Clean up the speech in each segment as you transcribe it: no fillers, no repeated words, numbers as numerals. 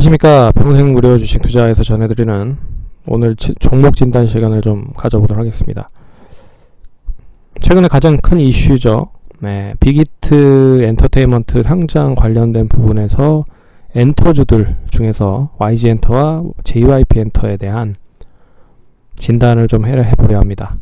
안녕하십니까. 평생 무료 주식 투자에서 전해드리는 오늘 종목 진단 시간을 좀 가져보도록 하겠습니다. 최근에 가장 큰 이슈죠. 빅히트 엔터테인먼트 상장 관련된 부분에서 엔터주들 중에서 YG엔터와 JYP엔터에 대한 진단을 좀 해보려 합니다.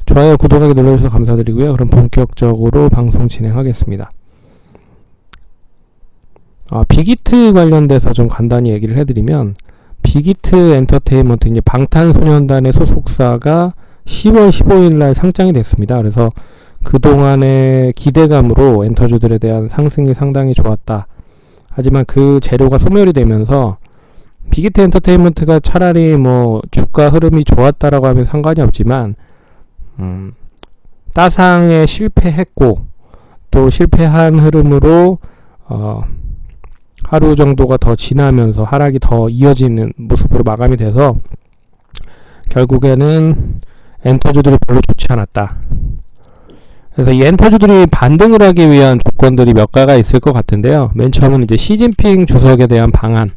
좋아요, 구독하기 눌러주셔서 감사드리고요. 그럼 본격적으로 방송 진행하겠습니다. 빅히트 관련돼서 좀 간단히 얘기를 해드리면, 빅히트 엔터테인먼트, 이제 방탄소년단의 소속사가 10월 15일날 상장이 됐습니다. 그래서 그동안의 기대감으로 엔터주들에 대한 상승이 상당히 좋았다. 하지만 그 재료가 소멸이 되면서 빅히트 엔터테인먼트가 차라리 뭐 주가 흐름이 좋았다라고 하면 상관이 없지만 따상에 실패했고, 또 실패한 흐름으로 하루 정도가 더 지나면서 하락이 더 이어지는 모습으로 마감이 돼서 결국에는 엔터주들이 별로 좋지 않았다. 그래서 이 엔터주들이 반등을 하기 위한 조건들이 몇 가지가 있을 것 같은데요. 맨 처음은 이제 시진핑 주석에 대한 방한.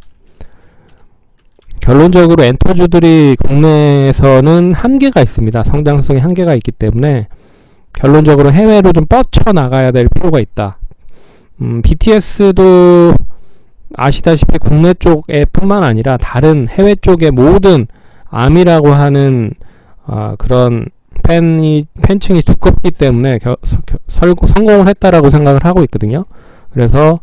결론적으로 엔터주들이 국내에서는 한계가 있습니다. 성장성에 한계가 있기 때문에 결론적으로 해외로 좀 뻗쳐나가야 될 필요가 있다. BTS도 아시다시피 국내 쪽에 뿐만 아니라 다른 해외 쪽의 모든 아미라고 하는 그런 팬층이 두껍기 때문에 성공을 했다라고 생각을 하고 있거든요. 그래서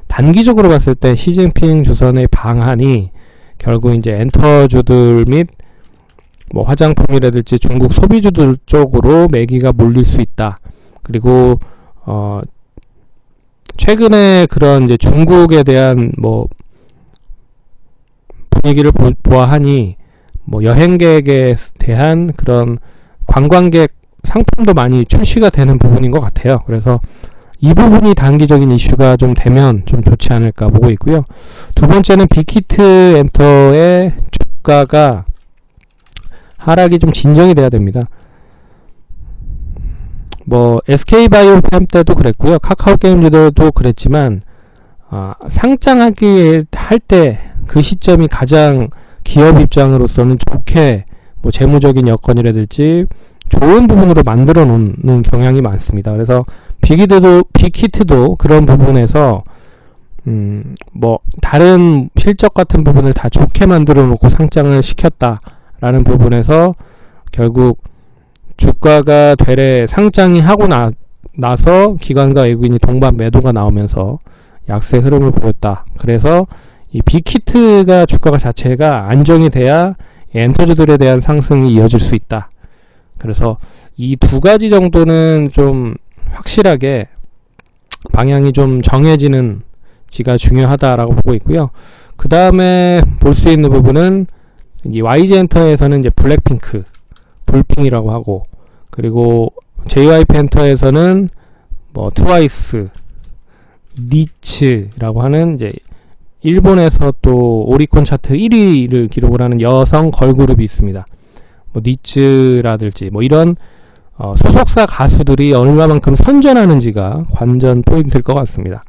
단기적으로 봤을 때 시진핑 주선의 방한이 결국 이제 엔터주들 및 뭐 화장품이라든지 중국 소비주들 쪽으로 매기가 몰릴 수 있다. 그리고 최근에 그런 이제 중국에 대한 뭐 분위기를 보아하니 뭐 여행객에 대한 그런 관광객 상품도 많이 출시가 되는 부분인 것 같아요. 그래서 이 부분이 단기적인 이슈가 좀 되면 좀 좋지 않을까 보고 있고요. 두 번째는 빅히트 엔터의 주가가 하락이 좀 진정이 돼야 됩니다. 뭐 SK바이오팜 때도 그랬고요. 카카오게임즈도 그랬지만 상장하기 할 때 그 시점이 가장 기업 입장으로서는 좋게 뭐 재무적인 여건이라든지 좋은 부분으로 만들어 놓는 경향이 많습니다. 그래서 빅히트도 그런 부분에서 뭐 다른 실적 같은 부분을 다 좋게 만들어 놓고 상장을 시켰다라는 부분에서 결국 주가가 되레 상장이 하고 나서 기관과 외국인이 동반 매도가 나오면서 약세 흐름을 보였다. 그래서 이 빅히트가 주가가 자체가 안정이 돼야 엔터주들에 대한 상승이 이어질 수 있다. 그래서 이 두 가지 정도는 좀 확실하게 방향이 좀 정해지는 지가 중요하다라고 보고 있고요. 그 다음에 볼 수 있는 부분은 이 YG엔터에서는 이제 블랙핑크, 불핑이라고 하고, 그리고 JYP엔터에서는 뭐 트와이스, 니츠라고 하는 이제 일본에서 또 오리콘 차트 1위를 기록을 하는 여성 걸그룹이 있습니다. 뭐 니츠라든지 뭐 이런 소속사 가수들이 얼마만큼 선전하는지가 관전 포인트일 것 같습니다.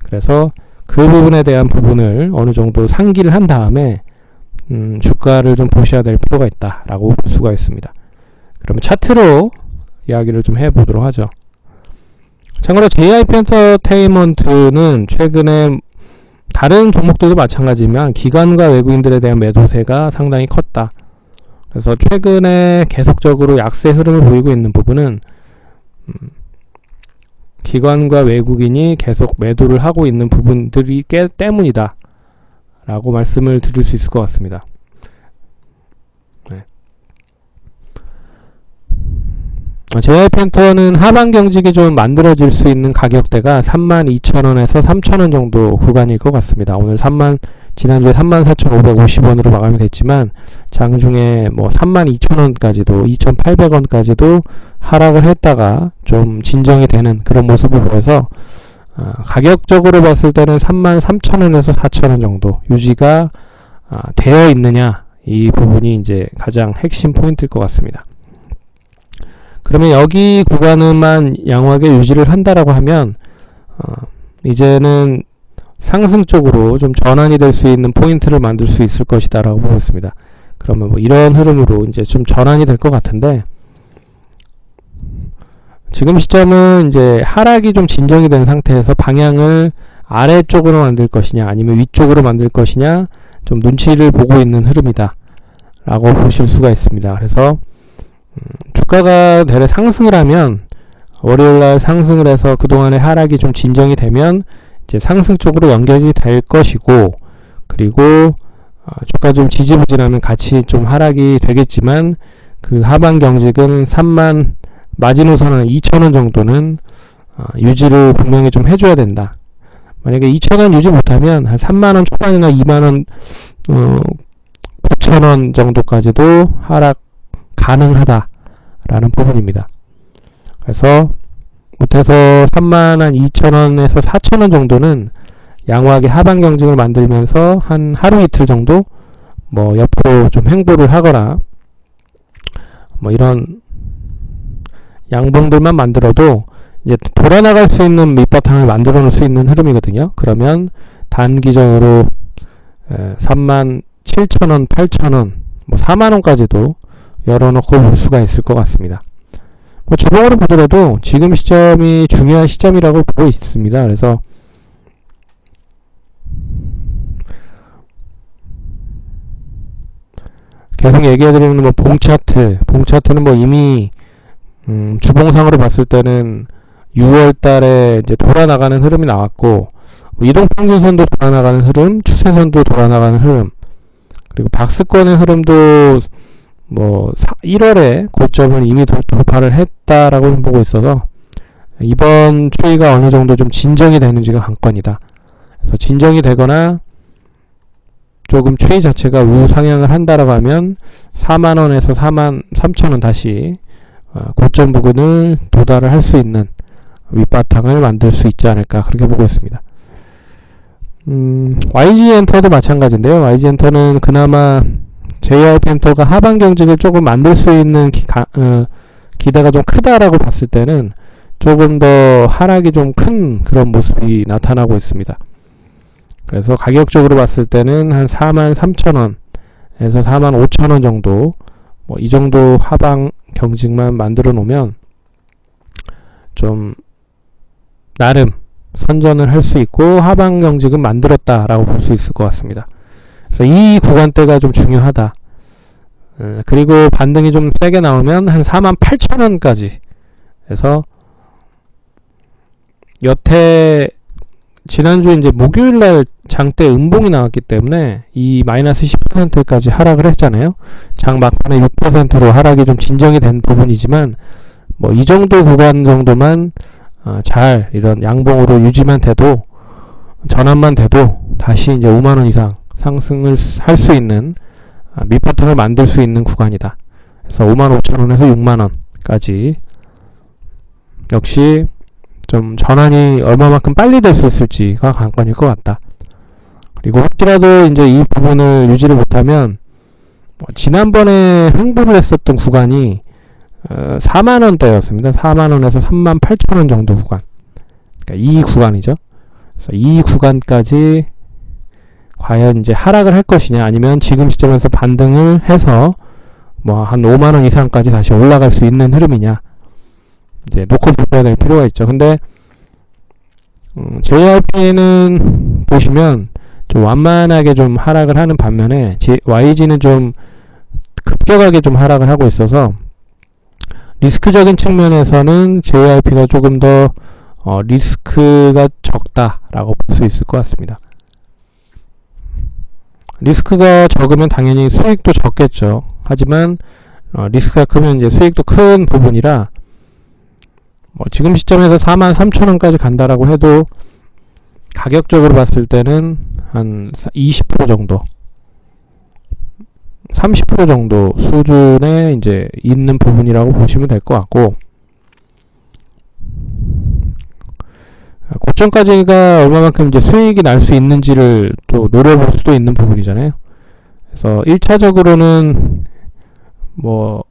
그래서 그 부분에 대한 부분을 어느 정도 상기를 한 다음에 주가를 좀 보셔야 될 필요가 있다라고 볼 수가 있습니다. 그러면 차트로 이야기를 좀 해보도록 하죠. 참고로 JYP 엔터테인먼트는 최근에 다른 종목들도 마찬가지지만 기관과 외국인들에 대한 매도세가 상당히 컸다. 그래서 최근에 계속적으로 약세 흐름을 보이고 있는 부분은 기관과 외국인이 계속 매도를 하고 있는 부분들이 때문이다 라고 말씀을 드릴 수 있을 것 같습니다. JYP 엔터는 하반 경직이 좀 만들어질 수 있는 가격대가 32,000원에서 3,000원 정도 구간일 것 같습니다. 오늘 지난주에 34,550원으로 마감이 됐지만 장중에 뭐 32,000원까지도 2,800원까지도 하락을 했다가 좀 진정이 되는 그런 모습을 보여서 가격적으로 봤을 때는 33,000원에서 4,000원 정도 유지가 되어 있느냐, 이 부분이 이제 가장 핵심 포인트일 것 같습니다. 그러면 여기 구간만 양호하게 유지를 한다라고 하면 이제는 상승 쪽으로 좀 전환이 될 수 있는 포인트를 만들 수 있을 것이다 라고 보고 있습니다. 그러면 뭐 이런 흐름으로 이제 좀 전환이 될 것 같은데, 지금 시점은 이제 하락이 좀 진정이 된 상태에서 방향을 아래쪽으로 만들 것이냐 아니면 위쪽으로 만들 것이냐 좀 눈치를 보고 있는 흐름이다 라고 보실 수가 있습니다. 그래서 주가가 대략 상승을 하면, 월요일날 상승을 해서 그동안의 하락이 좀 진정이 되면 이제 상승 쪽으로 연결이 될 것이고, 그리고 주가 좀 지지부진하면 같이 좀 하락이 되겠지만, 그 하방 경직은 3만 마지노선은 2,000원 정도는 유지를 분명히 좀 해줘야 된다. 만약에 2,000원 유지 못하면 한 3만원 초반이나 2만원 9,000원 정도까지도 하락 가능하다라는 부분입니다. 그래서 못해서 32,000원에서 4,000원 정도는 양호하게 하방 경직을 만들면서 한 하루 이틀 정도 뭐 옆으로 좀 횡보를 하거나 뭐 이런 양봉들만 만들어도 이제 돌아나갈 수 있는 밑바탕을 만들어 놓을 수 있는 흐름이거든요. 그러면 단기적으로 37,000원, 8,000원, 뭐 4만원까지도 열어놓고 볼 수가 있을 것 같습니다. 뭐 주봉으로 보더라도 지금 시점이 중요한 시점이라고 보고 있습니다. 그래서 계속 얘기해드리는 뭐 봉차트는 뭐 이미 주봉상으로 봤을 때는 6월 달에 이제 돌아나가는 흐름이 나왔고, 이동평균선도 돌아나가는 흐름, 추세선도 돌아나가는 흐름, 그리고 박스권의 흐름도 뭐 1월에 고점을 이미 돌파를 했다라고 보고 있어서 이번 추이가 어느 정도 좀 진정이 되는지가 관건이다. 그래서 진정이 되거나 조금 추이 자체가 우상향을 한다라고 하면 4만원에서 43,000원 다시 고점 부근을 도달을 할 수 있는 윗바탕을 만들 수 있지 않을까, 그렇게 보고 있습니다. YG엔터도 마찬가지인데요. YG엔터는 그나마 JYP엔터가 하방 경직을 조금 만들 수 있는 기대가 좀 크다라고 봤을 때는 조금 더 하락이 좀 큰 그런 모습이 나타나고 있습니다. 그래서 가격적으로 봤을 때는 한 43,000원에서 45,000원 정도, 뭐 이 정도 하방 경직만 만들어 놓으면 좀 나름 선전을 할 수 있고 하방 경직은 만들었다라고 볼 수 있을 것 같습니다. 그래서 이 구간대가 좀 중요하다. 그리고 반등이 좀 세게 나오면 한 48,000원까지 해서, 여태 지난주 이제 목요일날 장대 음봉이 나왔기 때문에 이 마이너스 10%까지 하락을 했잖아요. 장 막판에 6%로 하락이 좀 진정이 된 부분이지만, 뭐 이 정도 구간 정도만 잘 이런 양봉으로 유지만 돼도, 전환만 돼도 다시 이제 5만원 이상 상승을 할 수 있는 밑바탕을 만들 수 있는 구간이다. 그래서 55,000원에서 6만원까지 역시 좀 전환이 얼마만큼 빨리 될 수 있을지가 관건일 것 같다. 그리고 혹시라도 이제 이 부분을 유지를 못하면, 지난번에 횡보를 했었던 구간이 4만원대였습니다. 4만원에서 38,000원 정도 구간, 그러니까 이 구간이죠. 그래서 이 구간까지 과연 이제 하락을 할 것이냐, 아니면 지금 시점에서 반등을 해서 뭐 한 5만원 이상까지 다시 올라갈 수 있는 흐름이냐, 이제 놓고 보셔야 될 필요가 있죠. 근데 JYP는 보시면 좀 완만하게 좀 하락을 하는 반면에 YG는 좀 급격하게 좀 하락을 하고 있어서, 리스크적인 측면에서는 JYP가 조금 더 리스크가 적다라고 볼 수 있을 것 같습니다. 리스크가 적으면 당연히 수익도 적겠죠. 하지만 리스크가 크면 이제 수익도 큰 부분이라, 지금 시점에서 43,000원까지 간다라고 해도 가격적으로 봤을 때는 한 20% 정도, 30% 정도 수준에 이제 있는 부분이라고 보시면 될 것 같고, 고점까지가 얼마만큼 이제 수익이 날 수 있는지를 또 노려볼 수도 있는 부분이잖아요. 그래서 1차적으로는 뭐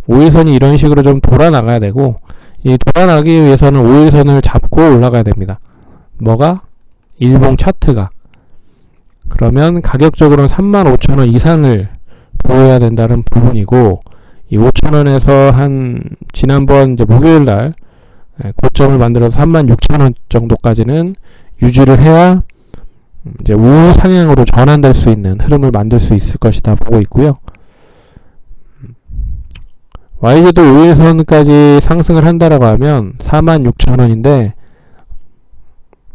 5일선이 이런 식으로 좀 돌아 나가야 되고, 이 돌아 나가기 위해서는 5일선을 잡고 올라가야 됩니다. 뭐가? 일봉 차트가. 그러면 가격적으로는 35,000원 이상을 보여야 된다는 부분이고, 이 5,000원에서 한 지난번 이제 목요일날 고점을 만들어서 36,000원 정도까지는 유지를 해야 이제 우후 상향으로 전환될 수 있는 흐름을 만들 수 있을 것이다 보고 있고요. YG도 5일선까지 상승을 한다라고 하면 46,000원인데,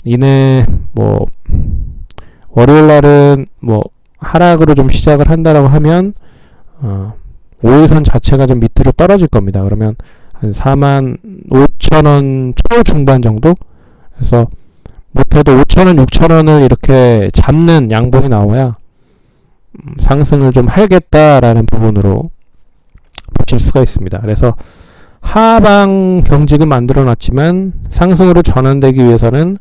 이내 뭐 월요일날은 뭐 하락으로 좀 시작을 한다라고 하면 5일선 자체가 좀 밑으로 떨어질 겁니다. 그러면 한 45,000원 초중반 정도? 그래서 못해도 5,000원, 6,000원을 이렇게 잡는 양봉이 나와야 상승을 좀 하겠다라는 부분으로 보실 수가 있습니다. 그래서 하방 경직은 만들어 놨지만 상승으로 전환되기 위해서는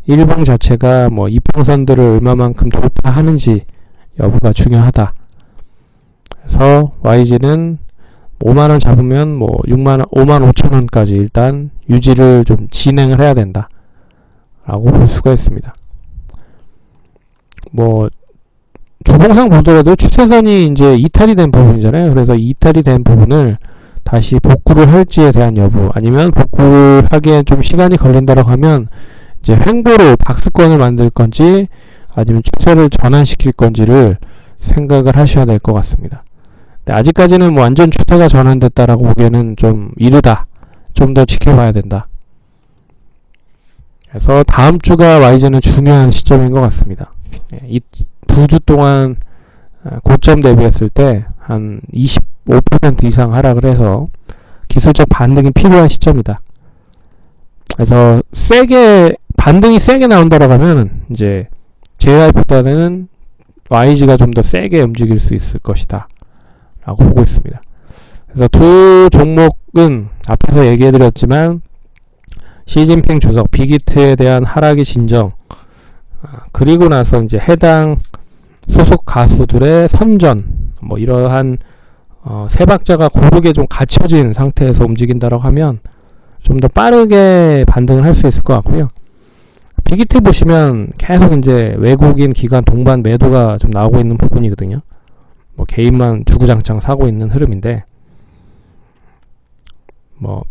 일봉 자체가 뭐 이평선들을 얼마만큼 돌파하는지 여부가 중요하다. 그래서 YG는 5만원 잡으면 뭐 55,000원까지 일단 유지를 좀 진행을 해야 된다 라고 볼 수가 있습니다. 뭐 주봉상 보더라도 추세선이 이제 이탈이 된 부분이잖아요. 그래서 이탈이 된 부분을 다시 복구를 할지에 대한 여부, 아니면 복구를 하기엔 좀 시간이 걸린다라고 하면 이제 횡보로 박스권을 만들 건지 아니면 추세를 전환시킬 건지를 생각을 하셔야 될 것 같습니다. 근데 아직까지는 뭐 완전 추세가 전환됐다라고 보기에는 좀 이르다. 좀 더 지켜봐야 된다. 그래서 다음 주가 YG는 중요한 시점인 것 같습니다. 이 두 주 동안 고점 대비했을 때 한 25% 이상 하락을 해서 기술적 반등이 필요한 시점이다. 그래서 반등이 세게 나온다라고 하면 이제 JY보다는 YG가 좀 더 세게 움직일 수 있을 것이다 라고 보고 있습니다. 그래서 두 종목은 앞에서 얘기해드렸지만 시진핑 주석 빅히트에 대한 하락이 진정, 그리고 나서 이제 해당 소속 가수들의 선전, 뭐 이러한 세 박자가 고르게 좀 갖춰진 상태에서 움직인다라고 하면 좀 더 빠르게 반등을 할 수 있을 것 같고요. 빅히트 보시면 계속 이제 외국인 기관 동반 매도가 좀 나오고 있는 부분이거든요. 뭐 개인만 주구장창 사고 있는 흐름인데, 뭐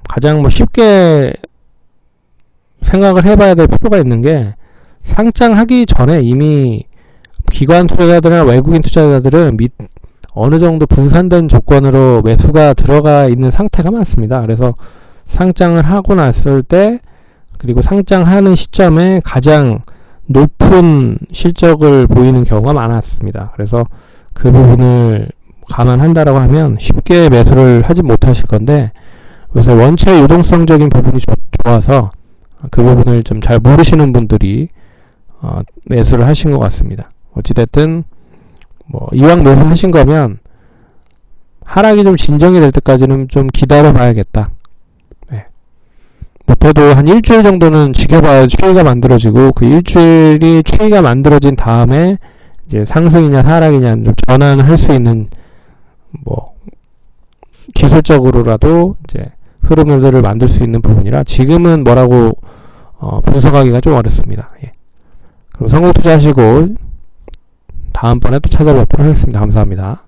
가장 뭐 쉽게 생각을 해봐야 될 필요가 있는 게, 상장하기 전에 이미 기관 투자자들이나 외국인 투자자들은 어느 정도 분산된 조건으로 매수가 들어가 있는 상태가 많습니다. 그래서 상장을 하고 났을 때, 그리고 상장하는 시점에 가장 높은 실적을 보이는 경우가 많았습니다. 그래서 그 부분을 감안한다라고 하면 쉽게 매수를 하지 못하실 건데, 요새 원체 유동성적인 부분이 좋아서 그 부분을 좀 잘 모르시는 분들이 매수를 하신 것 같습니다. 어찌됐든 뭐 이왕 매수하신 거면 하락이 좀 진정이 될 때까지는 좀 기다려 봐야겠다. 네. 못해도 한 일주일 정도는 지켜봐야 추이가 만들어지고, 그 일주일이 추이가 만들어진 다음에 이제 상승이냐 하락이냐 좀 전환을 할 수 있는, 뭐 기술적으로라도 이제 흐름들을 만들 수 있는 부분이라 지금은 뭐라고 분석하기가 좀 어렵습니다. 예. 그럼 성공 투자하시고 다음번에 또 찾아뵙도록 하겠습니다. 감사합니다.